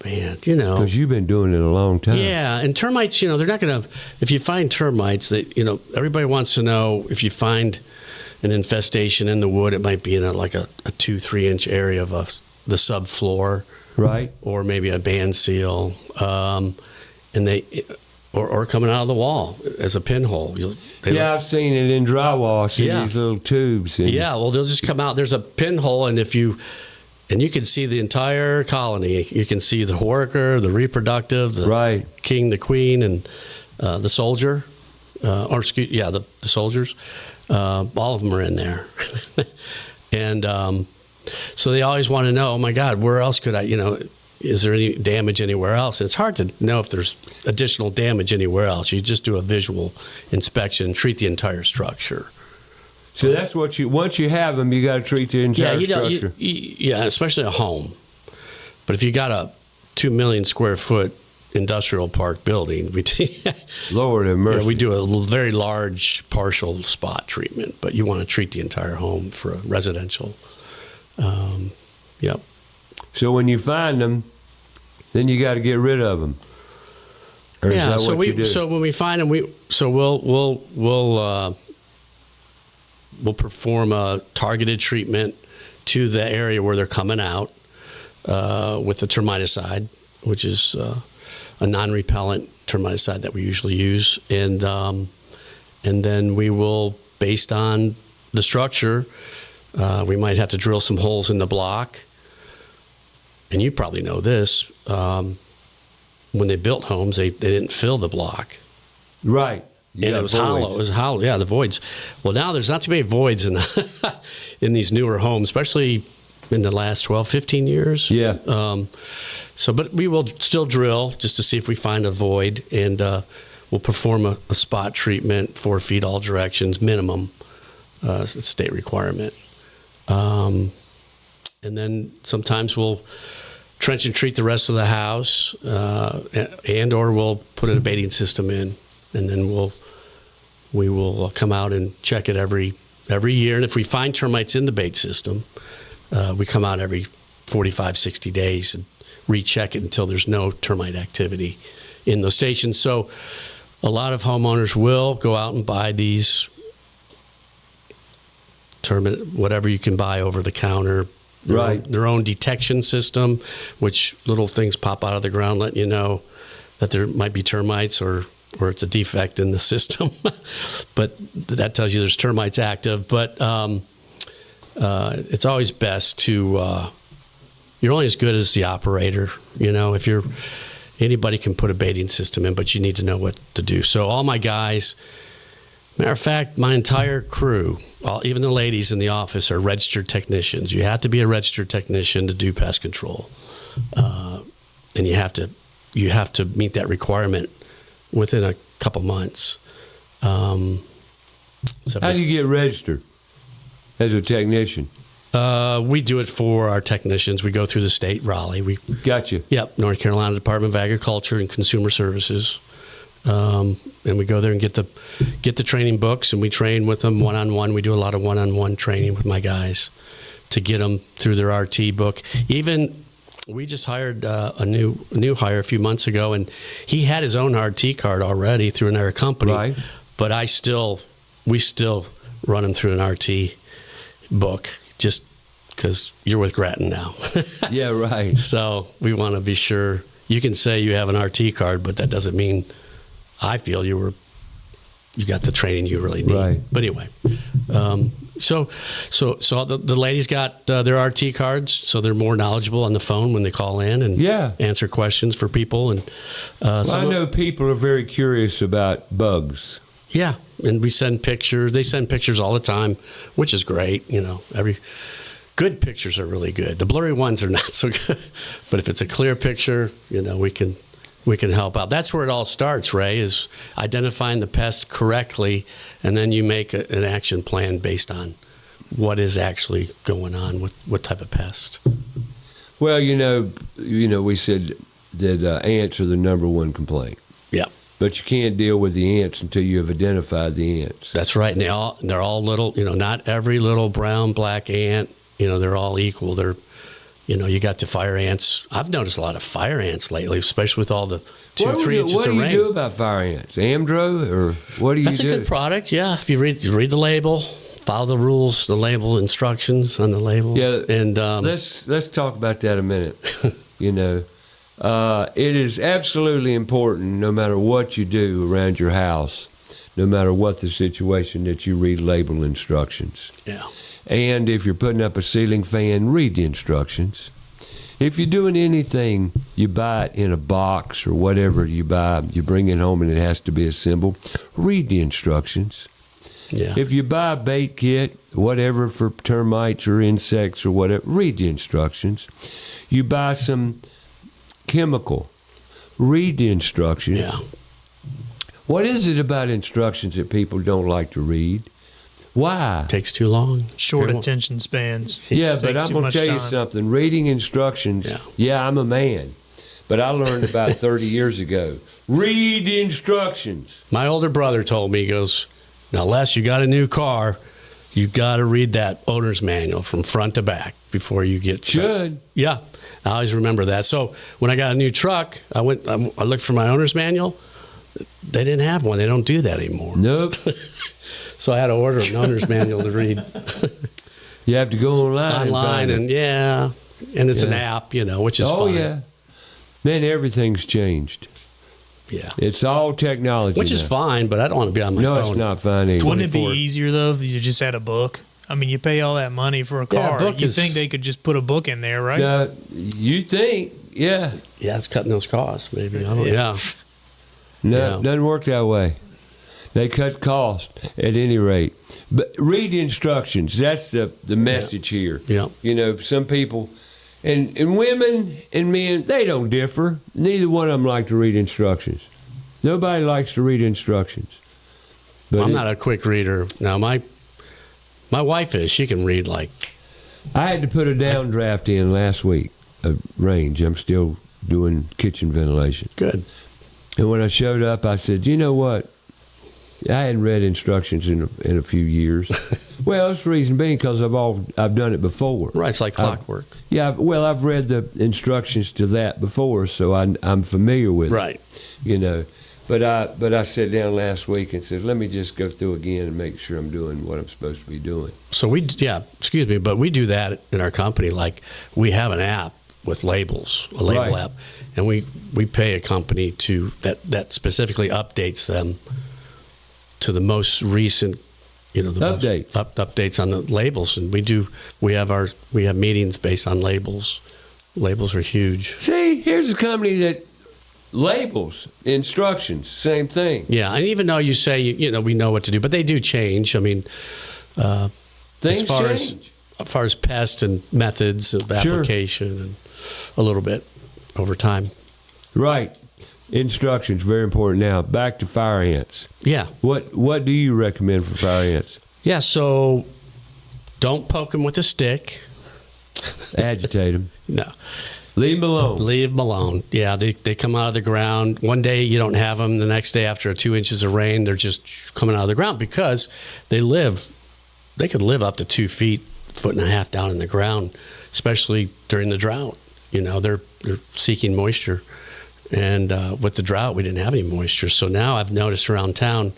Man, because you've been doing it a long time. Yeah, and termites, they're not going to. If you find termites, everybody wants to know if you find an infestation in the wood, it might be in a 2-3 inch area of the subfloor, right, or maybe a band seal, and they or coming out of the wall as a pinhole. I've seen it in drywall. I've seen these little tubes. Well, they'll just come out. There's a pinhole, and and you can see the entire colony. You can see the worker, the reproductive, the king, the queen, and the soldier. The soldiers. All of them are in there. And so they always want to know, oh, my God, where else could I, is there any damage anywhere else? It's hard to know if there's additional damage anywhere else. You just do a visual inspection, treat the entire structure. So that's what once you have them, you got to treat the entire structure. Especially a home. But if you got a 2 million square foot industrial park building, Lord have mercy. We do a very large partial spot treatment, but you want to treat the entire home for a residential. Yep. So when you find them, then you got to get rid of them. Or is that what you do? So when we find them, we'll we'll perform a targeted treatment to the area where they're coming out with the termiticide, which is a non-repellent termiticide that we usually use, and then we will, based on the structure, we might have to drill some holes in the block. And you probably know this. When they built homes, they didn't fill the block. Right. And it was hollow. It was hollow. Yeah, the voids. Well, now there's not too many voids in in these newer homes, especially in the last 12, 15 years. Yeah. But we will still drill just to see if we find a void, and we'll perform a spot treatment, 4 feet all directions minimum. It's a state requirement. And then sometimes we'll trench and treat the rest of the house, or we'll put an abating system in, and then we will come out and check it every year. And if we find termites in the bait system, we come out every 45, 60 days and recheck it until there's no termite activity in those stations. So a lot of homeowners will go out and buy these whatever you can buy over the counter. Their own detection system, which little things pop out of the ground letting you know that there might be termites or it's a defect in the system. But that tells you there's termites active. But it's always best to, you're only as good as the operator. If anybody can put a baiting system in, but you need to know what to do. So all my guys, matter of fact, my entire crew, even the ladies in the office, are registered technicians. You have to be a registered technician to do pest control, and you have to meet that requirement within a couple months. How do you get registered as a technician? We do it for our technicians. We go through the state, Raleigh. Gotcha. Yep, North Carolina Department of Agriculture and Consumer Services. And we go there and get the training books, and we train with them one-on-one. We do a lot of one-on-one training with my guys to get them through their RT book. Even we just hired a new hire a few months ago, and he had his own RT card already through another company. Right. But we still run him through an RT book just because you're with Grattan now. Yeah, right. So we want to be sure. You can say you have an RT card, but that doesn't mean I feel you got the training you really need. Right. But anyway, so the ladies got their RT cards, so they're more knowledgeable on the phone when they call in and answer questions for people. And I know people are very curious about bugs. Yeah, and we send pictures. They send pictures all the time, which is great. Every good pictures are really good. The blurry ones are not so good. But if it's a clear picture, we can help out. That's where it all starts, Ray, is identifying the pests correctly, and then you make an action plan based on what is actually going on with what type of pest. Well, we said that ants are the number one complaint. Yeah. But you can't deal with the ants until you have identified the ants. That's right. And they're all little, not every little brown, black ant, they're all equal. They're, you got the fire ants. I've noticed a lot of fire ants lately, especially with all the 2-3 inches of rain. What do you do about fire ants? Amdro, or what do you do? That's a good product, yeah. If you read the label, follow the rules, the label instructions on the label. Yeah, and let's talk about that a minute. It is absolutely important, no matter what you do around your house, no matter what the situation, that you read label instructions. Yeah. And if you're putting up a ceiling fan, read the instructions. If you're doing anything, you buy it in a box or whatever you buy, you bring it home and it has to be assembled, read the instructions. Yeah. If you buy a bait kit, whatever, for termites or insects or whatever, read the instructions. You buy some chemical, read the instructions. Yeah. What is it about instructions that people don't like to read? Why? Takes too long. Short attention spans. Yeah, but I'm going to tell you something. Reading instructions, I'm a man. But I learned about 30 years ago. Read the instructions. My older brother told me, he goes, now, Les, you got a new car. You got to read that owner's manual from front to back before you get Should. Yeah, I always remember that. So when I got a new truck, I looked for my owner's manual. They didn't have one. They don't do that anymore. Nope. So I had to order an owner's manual to read You have to go online. and it's an app, which is fine. Yeah. Man, everything's changed. Yeah. It's all technology. Which is fine, but I don't want to be on my phone. No, it's not fine either. Wouldn't it be 24. easier, though, if you just had a book? I mean, you pay all that money for a car. book You is- think they could just put a book in there, right? You think, yeah. Yeah, it's cutting those costs, maybe. I don't know. Yeah. No, Yeah. it doesn't work that way. They cut cost at any rate. But read instructions. That's the message here. Yeah. Some people, and women and men, they don't differ. Neither one of them like to read instructions. Nobody likes to read instructions. But I'm not a quick reader. Now, my wife is. She can read like... I had to put a downdraft in last week of range. I'm still doing kitchen ventilation. Good. And when I showed up, I said, you know what? I hadn't read instructions in a few years. Well, that's the reason being because I've done it before. Right, it's like clockwork. I've read the instructions to that before, so I'm familiar with Right. it. But I sat down last week and said, let me just go through again and make sure I'm doing what I'm supposed to be doing. So but we do that in our company. Like, we have an app with labels, a label app, and we pay a company that specifically updates them to the most recent, updates on the labels. And we have meetings based on labels. Labels are huge. See, here's a company that labels instructions, same thing. Yeah, and even though you say we know what to do, but they do change. I mean, Things as change. far as pest and methods of application, and a little bit over time. Right. Instructions, very important. Now, back to fire ants. Yeah. What do you recommend for fire ants? Yeah, so don't poke them with a stick. Agitate them. No. Leave them alone. Leave them alone. Yeah, they come out of the ground. One day you don't have them. The next day after 2 inches of rain, they're just coming out of the ground because they could live up to 2 feet, 1.5 feet down in the ground, especially during the drought. They're seeking moisture. And with the drought, we didn't have any moisture. So now I've noticed around town,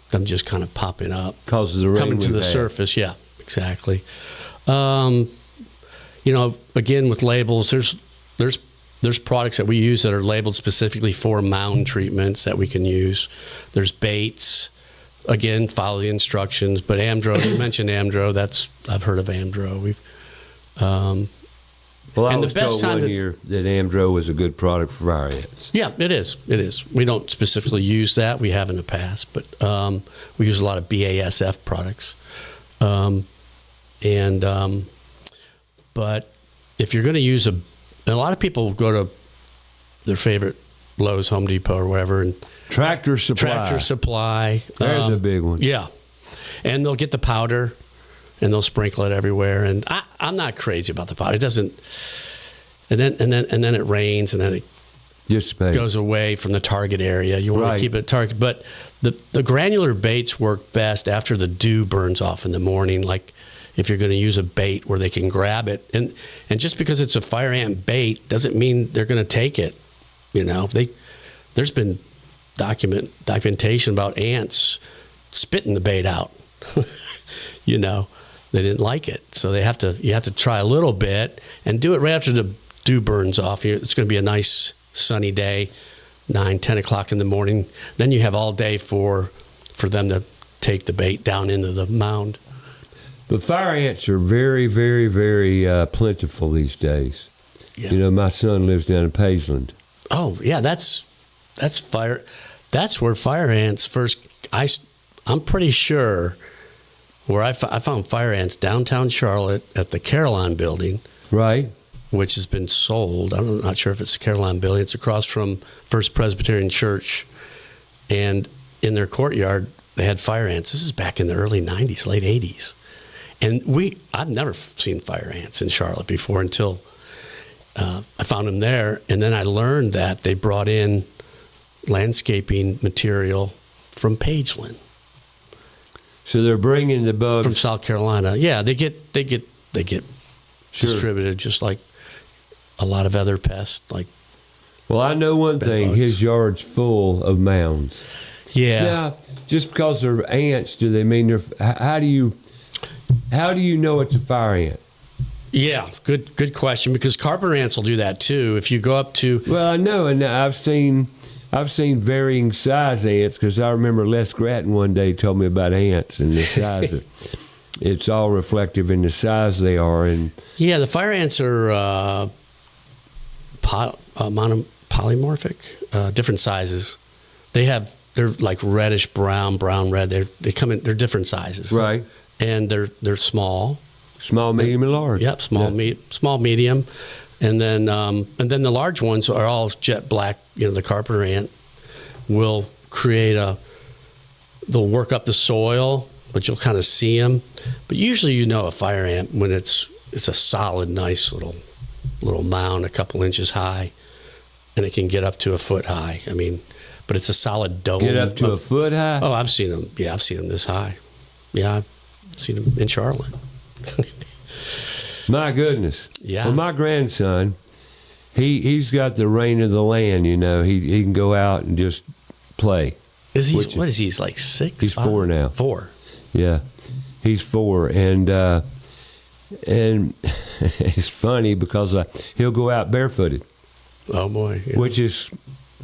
them just kind of popping up. Because of the rain Coming to we've the had. surface. Yeah, exactly. Again, with labels, there's products that we use that are labeled specifically for mound treatments that we can use. There's baits. Again, follow the instructions. But Amdro, you mentioned Amdro. I've heard of Amdro. Well, I And the was best told time one to- year that Amdro was a good product for fire ants. Yeah, it is. It is. We don't specifically use that. We have in the past, but we use a lot of BASF products. But if you're going to use and a lot of people go to their favorite Lowe's, Home Depot, or wherever, and Tractor Supply. There's a big one. Yeah, and they'll get the powder and they'll sprinkle it everywhere. And I'm not crazy about the powder. It doesn't. And then it rains, and then it Just pay. goes away from the target area. You want Right. to keep it target, but the granular baits work best after the dew burns off in the morning. Like if you're going to use a bait where they can grab it, and just because it's a fire ant bait doesn't mean they're going to take it. There's been documentation about ants spitting the bait out. They didn't like it, so you have to try a little bit and do it right after the dew burns off. It's going to be a nice sunny day, 9-10 o'clock in the morning. Then you have all day for them to take the bait down into the mound. But fire ants are very, very, very plentiful these days. Yeah. My son lives down in Pageland. Oh yeah, that's fire. That's where fire ants first. I'm pretty sure where I found fire ants downtown Charlotte at the Caroline Building, Right. which has been sold. I'm not sure if it's the Caroline Building. It's across from First Presbyterian Church, and in their courtyard they had fire ants. This is back in the early '90s, late '80s, and I've never seen fire ants in Charlotte before until I found them there, and then I learned that they brought in landscaping material from Pageland, So they're bringing the bugs. from South Carolina. Yeah, they get Sure. distributed just like a lot of other pests. Like Well, I know one thing. bugs. His yard's full of mounds. Yeah. Now, just because they're ants, do they mean they're? How do you know it's a fire ant? Yeah, good question, because carpenter ants will do that too. If you go up to Well, I know, and I've seen varying size ants, because I remember Les Grattan one day told me about ants and the size. It's all reflective in the size they are, and the fire ants are polymorphic, different sizes. They're like reddish brown red. They come in. They're different sizes, right, and they're small. Small, medium, and large. Yep, small, medium, and then the large ones are all jet black. The carpenter ant will they'll work up the soil, but you'll kind of see them. But usually, a fire ant when it's a solid, nice little mound, a couple inches high, and it can get up to a foot high. I mean, but it's a solid dome. Get up to a foot high? Oh, I've seen them. Yeah, I've seen them this high. Yeah, I've seen them in Charlotte. My goodness. Yeah. Well, my grandson, he's got the reign of the land. He can go out and just play. What is he? He's like 6. He's 4 now. 4. Yeah, he's 4, and it's funny because he'll go out barefooted. Oh boy, yeah. Which is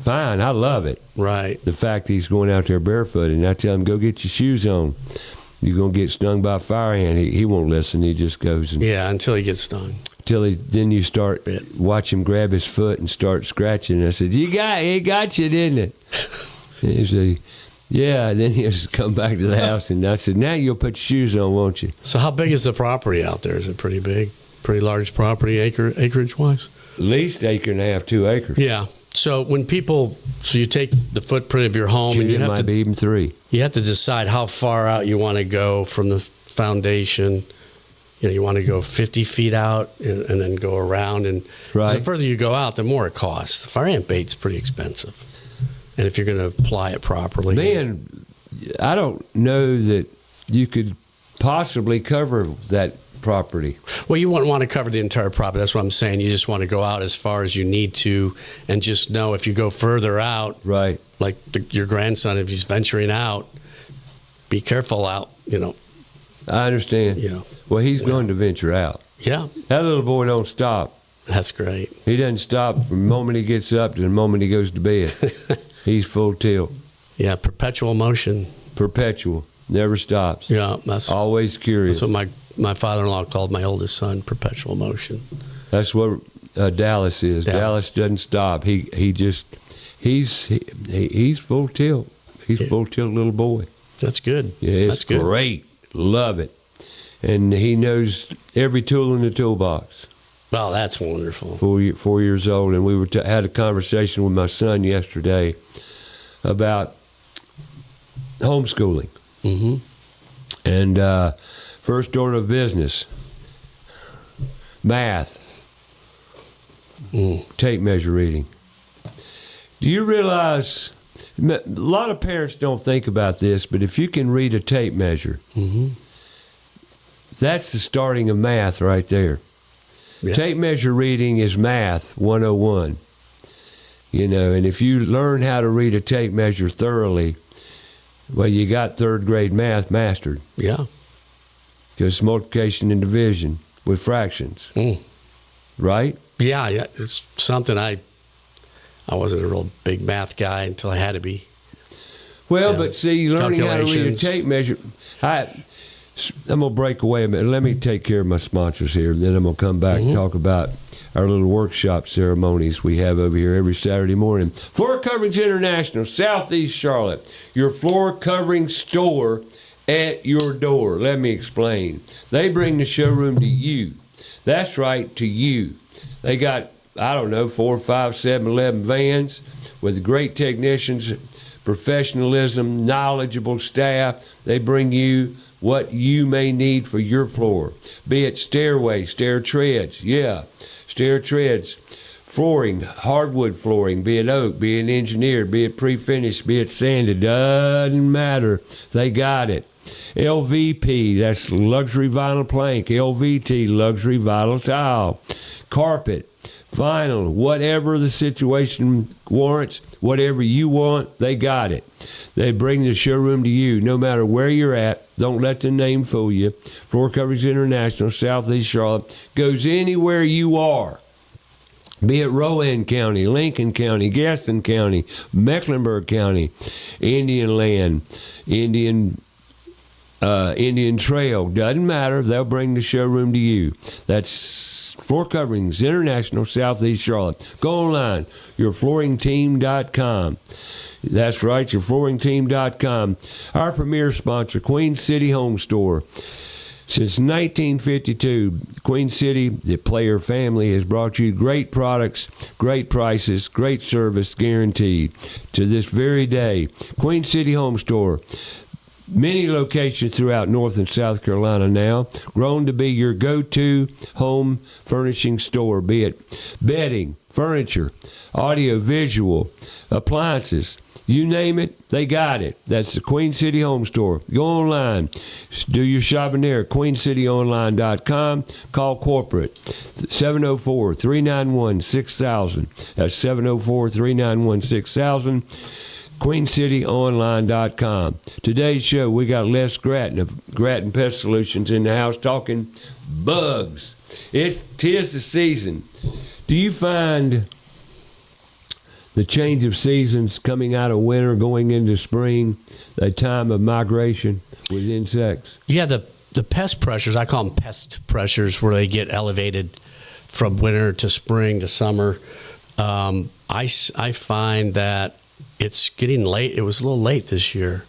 fine. I love it. Right. The fact he's going out there barefooted, and I tell him, go get your shoes on. You're gonna get stung by a fire ant. He won't listen. He just goes and until he gets stung. Then you start watch him grab his foot and start scratching. I said, he got you, didn't it? And he said, yeah. And then he'll just come back to the house, and I said, now you'll put your shoes on, won't you? So how big is the property out there? Is it pretty big? Pretty large property, acreage wise? At least 1.5 acres, 2 acres. Yeah. So you take the footprint of your home, and you have might to be even 3. You have to decide how far out you want to go from the foundation. You want to go 50 feet out and then go around. And right. The further you go out, the more it costs. The fire ant bait's pretty expensive. And if you're going to apply it properly. Man, I don't know that you could possibly cover that property. Well, you wouldn't want to cover the entire property. That's what I'm saying. You just want to go out as far as you need to, and just know if you go further out, right? Like your grandson, if he's venturing out, be careful out. I understand. Yeah. Well, he's going to venture out. Yeah. That little boy don't stop. That's great. He doesn't stop from the moment he gets up to the moment he goes to bed. He's full tilt. Yeah, perpetual motion. Perpetual. Never stops. Yeah, that's always curious. That's what my father-in-law called my oldest son, perpetual motion. That's what Dallas is. Dallas doesn't stop. He's full tilt. He's full tilt little boy. That's good. Yeah, it's that's good. Great. Love it. And he knows every tool in the toolbox. Wow, that's wonderful. 4 years old, and we had a conversation with my son yesterday about homeschooling. Mm-hmm. And first order of business, math, tape measure reading. Do you realize, a lot of parents don't think about this, but if you can read a tape measure, that's the starting of math right there. Yeah. Tape measure reading is math 101. And if you learn how to read a tape measure thoroughly, well, you got 3rd grade math mastered. Yeah. Because multiplication and division with fractions. Right? Yeah. It's something I wasn't a real big math guy until I had to be. Well, but see, learning how to read a tape measure, I'm going to break away a minute. Let me take care of my sponsors here, and then I'm going to come back and talk about our little workshop ceremonies we have over here every Saturday morning. Floor Coverings International, Southeast Charlotte, your floor covering store at your door. Let me explain. They bring the showroom to you. That's right, to you. They got, 4, 5, 7, 11 vans with great technicians, professionalism, knowledgeable staff. They bring you what you may need for your floor, be it stairway, stair treads, stair treads, flooring, hardwood flooring, be it oak, be it engineered, be it pre-finished, be it sanded, doesn't matter. They got it. LVP, that's luxury vinyl plank. LVT, luxury vinyl tile. Carpet, Final, whatever the situation warrants, whatever you want, they got it. They bring the showroom to you, no matter where you're at. Don't let the name fool you. Floor Coverings International, Southeast Charlotte, goes anywhere you are. Be it Rowan County, Lincoln County, Gaston County, Mecklenburg County, Indian Land, Indian Trail, doesn't matter. They'll bring the showroom to you. That's Floor Coverings International, Southeast Charlotte. Go online, yourflooringteam.com. That's right, yourflooringteam.com. Our premier sponsor, Queen City Home Store. Since 1952, Queen City, the Player family, has brought you great products, great prices, great service guaranteed. To this very day, Queen City Home Store. Many locations throughout North and South Carolina now, grown to be your go-to home furnishing store, be it bedding, furniture, audio, visual, appliances. You name it, they got it. That's the Queen City Home Store. Go online. Do your shopping there at queencityonline.com. Call corporate 704-391-6000. That's 704-391-6000. queencityonline.com. Today's show, we got Les Grattan of Grattan Pest Solutions in the house talking bugs. Tis the season. Do you find the change of seasons coming out of winter, going into spring, a time of migration with insects? Yeah, the pest pressures, I call them pest pressures, where they get elevated from winter to spring to summer. I find that it's getting late. It was a little late this year.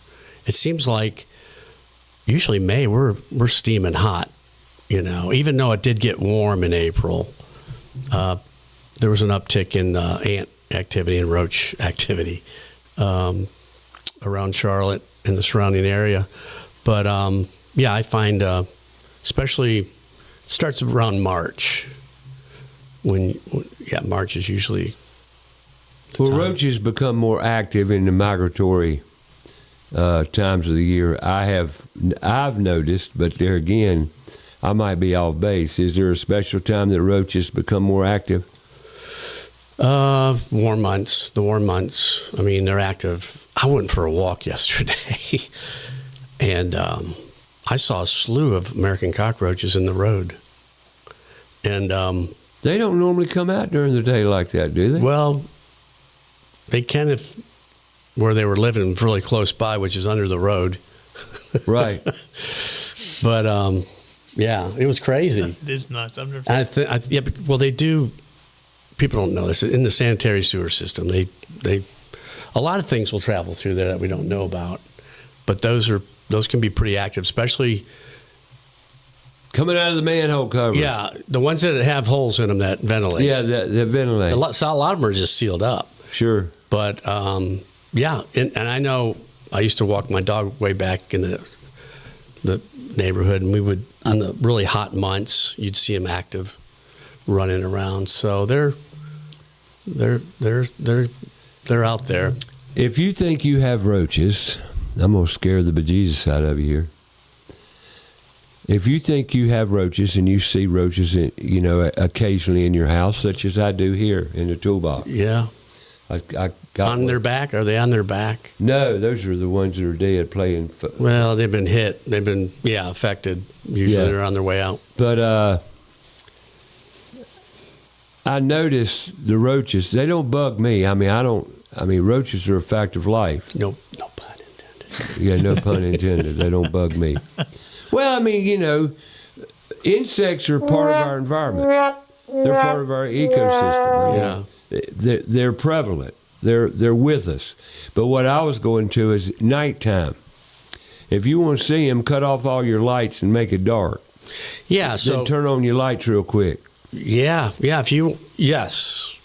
It seems like usually May we're steaming hot, even though it did get warm in April. There was an uptick in ant activity and roach activity around Charlotte and the surrounding area. But I find especially starts around March. March is usually well, roaches become more active in the migratory times of the year. I've noticed, but there again, I might be off base. Is there a special time that roaches become more active? Warm months. The warm months. I mean, they're active. I went for a walk yesterday, and I saw a slew of American cockroaches in the road. And they don't normally come out during the day like that, do they? Well, they can if where they were living really close by, which is under the road. Right. But it was crazy. It is nuts. I've never well, they do. People don't know this. In the sanitary sewer system, they a lot of things will travel through there that we don't know about. But those can be pretty active, especially coming out of the manhole cover. Yeah, the ones that have holes in them that ventilate. Yeah, that ventilate. A lot of them are just sealed up. Sure. But and I know I used to walk my dog way back in the neighborhood, and we would on the really hot months you'd see them active, running around. So they're out there. If you think you have roaches, I'm gonna scare the bejesus out of you here. If you think you have roaches and you see roaches, occasionally in your house, such as I do here in the toolbox. Yeah. I got on their back? Are they on their back? No, those are the ones that are dead playing. Well, they've been hit. They've been, affected. Usually they're on their way out. But I notice the roaches, they don't bug me. Roaches are a fact of life. No pun intended. Yeah, no pun intended. They don't bug me. Well, insects are part of our environment. They're part of our ecosystem. They're prevalent. They're with us. But what I was going to is nighttime. If you want to see them, cut off all your lights and make it dark. Yeah. Then turn on your lights real quick. Yeah. Yes.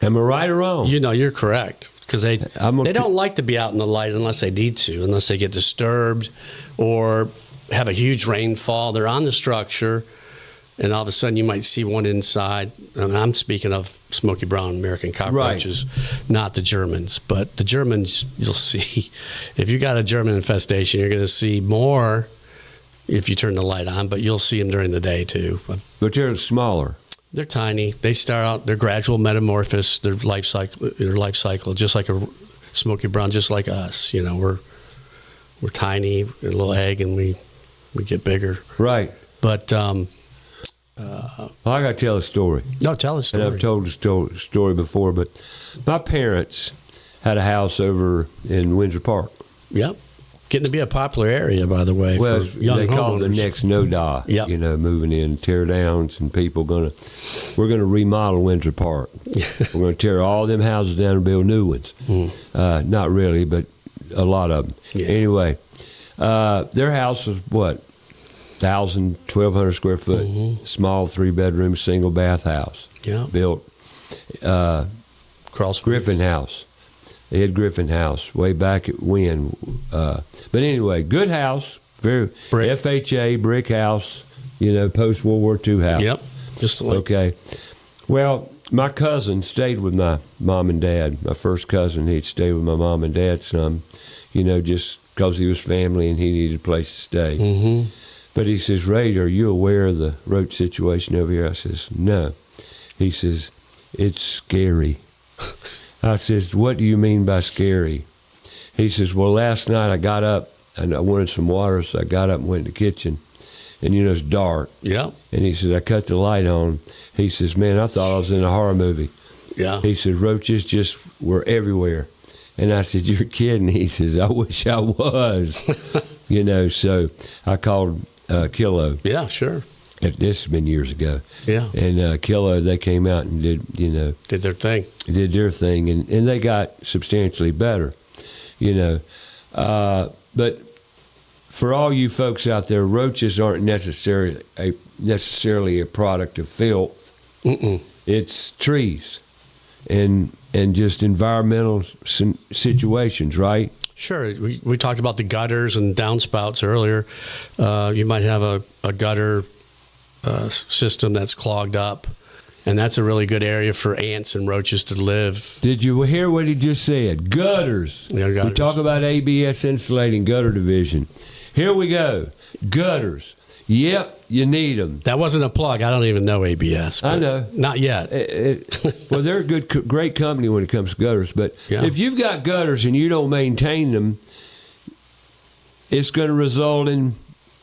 Am I right or wrong? You're correct. Because they don't like to be out in the light unless they need to, unless they get disturbed or have a huge rainfall. They're on the structure, and all of a sudden you might see one inside. And I'm speaking of smoky brown American cockroaches, not the Germans. But the Germans, you'll see, if you got a German infestation, you're going to see more if you turn the light on, but you'll see them during the day too. But they're smaller. They're tiny. They start out, they're gradual metamorphosis, their life cycle, just like a Smoky Brown, just like us. You know, we're tiny, a little egg, and we get bigger. Right. But I got to tell a story. no, tell us. And I've told the story before, but my parents had a house over in Windsor Park. Yep. Getting to be a popular area, by the way, Well, for young they call it the homeowners. next no-die. Yep. You know, moving in, tear downs, and people we're gonna remodel Windsor Park. We're gonna tear all them houses down and build new ones. Not really, but a lot of them. Yeah. Anyway, their house was what, 1,200 square foot, small 3-bedroom single bath house. Yeah. Built Crawl space. Griffin House. Ed Griffin House, way back at when. But anyway, good house, very Brick. FHA brick house, you know, post World War II house. Yep. Just like Okay. Well, my cousin stayed with my mom and dad. My first cousin, he'd stay with my mom and dad some, you know, just because he was family and he needed a place to stay. Mm-hmm. But he says, Ray, are you aware of the roach situation over here? I says, no. He says, it's scary. I says, what do you mean by scary? He says, well, last night I got up and I wanted some water, so I got up and went in the kitchen. And, you know, it's dark. Yeah. And he says, I cut the light on. He says, man, I thought I was in a horror movie. Yeah. He says, roaches just were everywhere. And I said, you're kidding. He says, I wish I was. You know, so I called Kilo. Yeah, sure. This has been years ago. Yeah. And Kilo, they came out and did their thing. Did their thing, and they got substantially better, you know. But for all you folks out there, roaches aren't necessarily a product of filth. Mm-mm. It's trees and just environmental situations, right? Sure. We talked about the gutters and downspouts earlier. You might have a gutter system that's clogged up, and that's a really good area for ants and roaches to live. Did you hear what he just said? Gutters. Yeah, gutters. We talk about ABS insulating gutter division. Here we go. Gutters. Yep, you need them. That wasn't a plug. I don't even know ABS. I know. Not yet. Well, they're a great company when it comes to gutters, but Yeah. if you've got gutters and you don't maintain them, it's going to result in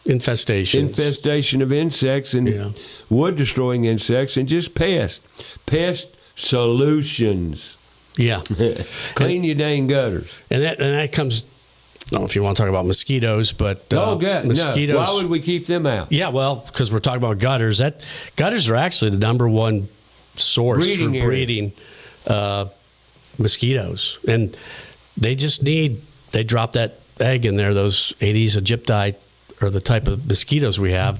infestation of insects and wood-destroying insects and just pests. Pest solutions. Yeah. Clean your dang gutters. And that comes, I don't know if you want to talk about mosquitoes, but mosquitoes. No. Why would we keep them out? Yeah, well, because we're talking about gutters. Gutters are actually the number one source for breeding mosquitoes. And they drop that egg in there, those Aedes aegypti are the type of mosquitoes we have.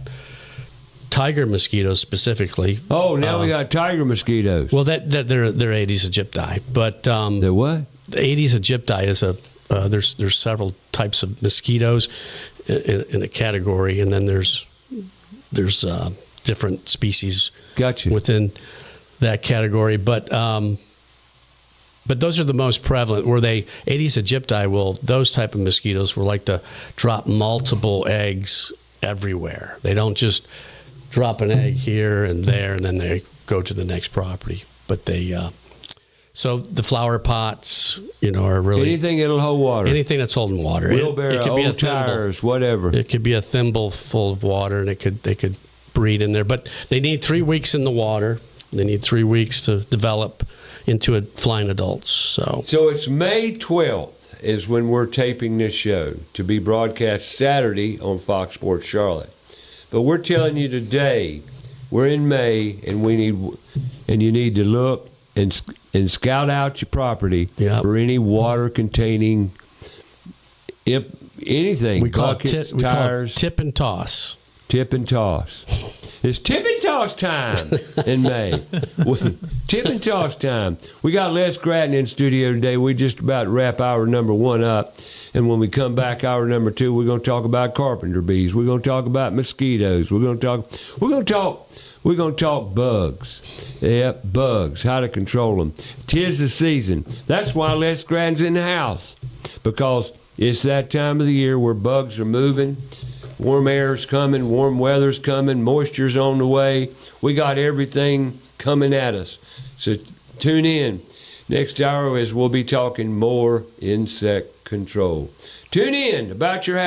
Tiger mosquitoes specifically. Oh, now we got tiger mosquitoes. Well, they're Aedes aegypti, but they're what? The Aedes aegypti is there's several types of mosquitoes in a category, and then there's different species within that category, but those are the most prevalent. Aedes aegypti those type of mosquitoes will like to drop multiple eggs everywhere. They don't just drop an egg here and there and then they go to the next property. But so the flower pots, are really anything that'll hold water. Anything that's holding water. Wheelbarrow, it could be old tires, whatever. It could be a thimble full of water, and they could breed in there. But they need 3 weeks in the water. They need 3 weeks to develop into flying adults. So it's May 12th is when we're taping this show to be broadcast Saturday on Fox Sports Charlotte. But we're telling you today, we're in May, and you need to look and scout out your property for any water-containing anything. We call buckets, it tires. Tip and toss. Tip and toss. It's tip and toss time in May. Tip and toss time. We got Les Grattan in studio today. We just about wrap hour number 1 up. And when we come back, hour number 2, we're going to talk about carpenter bees. We're going to talk about mosquitoes. We're going to talk bugs. Yep, bugs, how to control them. 'Tis the season. That's why Les Grattan's in the house, because it's that time of the year where bugs are moving. Warm air's coming, warm weather's coming, moisture's on the way. We got everything coming at us. So tune in. Next hour as we'll be talking more insect control. Tune in about your house.